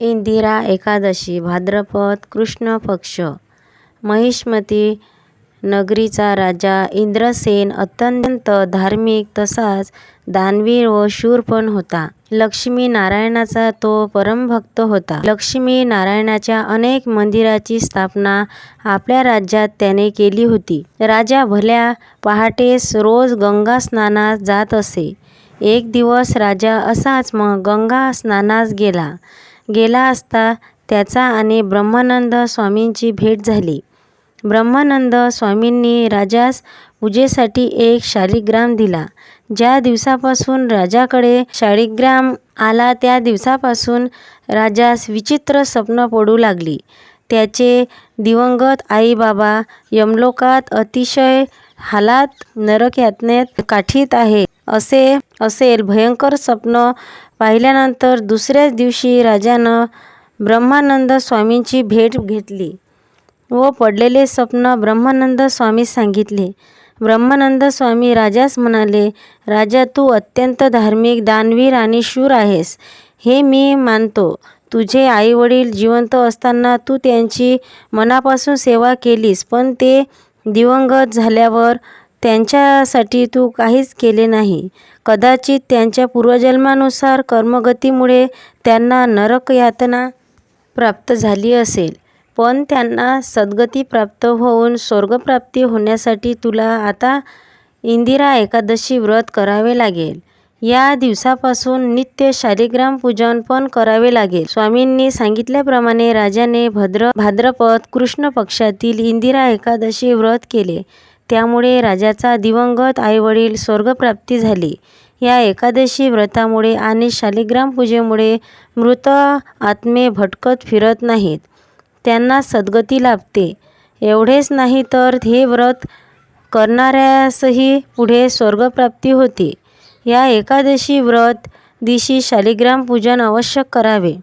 इंदिरा एकादशी भाद्रपद कृष्ण पक्ष। महिष्मती नगरीचा राजा इंद्रसेन अत्यंत धार्मिक तसाच दानवीर व शूर पण होता. लक्ष्मी नारायणाचा तो परमभक्त होता. लक्ष्मी नारायणाच्या अनेक मंदिराची स्थापना आपल्या राज्यात त्याने केली होती. राजा भल्या पहाटेस रोज गंगा स्नानास जात असे. एक दिवस राजा असाच गंगा स्नानास गेला असता त्याचा आणि ब्रह्मानंद स्वामींची भेट झाली. ब्रह्मानंद स्वामींनी राजास पूजेसाठी एक शालिग्राम दिला. ज्या दिवसापासून राजाकडे शालिग्राम आला त्या दिवसापासून राजास विचित्र स्वप्न पडू लागली. त्याचे दिवंगत आई बाबा यमलोकात अतिशय हालात नरकयातनेत काठीत आहे असेल भयंकर स्वप्न पाहिल्यानंतर दुसऱ्याच दिवशी राजानं ब्रह्मानंद स्वामींची भेट घेतली व पडलेले स्वप्न ब्रह्मानंद स्वामीस सांगितले. ब्रह्मानंद स्वामी राजास म्हणाले, राजा तू अत्यंत धार्मिक, दानवीर आणि शूर आहेस हे मी मानतो. तुझे आई वडील जिवंत असताना तू त्यांची मनापासून सेवा केलीस, पण ते दिवंगत झाल्यावर त्यांच्यासाठी तू काहीच केले नाही. कदाचित त्यांच्या पूर्वजन्मानुसार कर्मगतीमुळे त्यांना नरकयातना प्राप्त झाली असेल, पण त्यांना सद्गती प्राप्त होऊन स्वर्गप्राप्ती होण्यासाठी तुला आता इंदिरा एकादशी व्रत करावे लागेल. या दिवसापासून नित्य शालिग्राम पूजन पण करावे लागेल. स्वामींनी सांगितल्याप्रमाणे राजाने भाद्रपद कृष्ण पक्षातील इंदिरा एकादशी व्रत केले. त्यामुळे राजाचा दिवंगत आईवडील स्वर्गप्राप्ती झाली. या एकादशी व्रतामुळे आणि शालिग्राम पूजेमुळे मृत आत्मे भटकत फिरत नाहीत, त्यांना सद्गती लाभते. एवढेच नाही तर हे व्रत करणाऱ्यासही पुढे स्वर्गप्राप्ती होते. या एकादशी व्रत दिवशी शालिग्राम पूजन अवश्य करावे.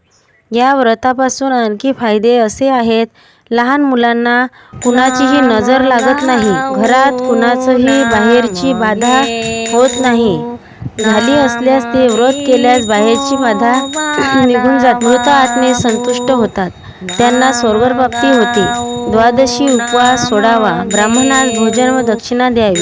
या व्रतापासून आणखी फायदे असे आहेत, लहान मुलांना कुणाचीही नजर लागत नाही, घरात कुणाचंही बाहेरची बाधा होत नाही. झाली असल्यास ते व्रत केल्यास बाहेरची बाधा निघून जाते. मृत आत्मे संतुष्ट होतात, त्यांना स्वर्गप्राप्ती होते. द्वादशी उपवास सोडावा, ब्राह्मणास भोजन व दक्षिणा द्यावी.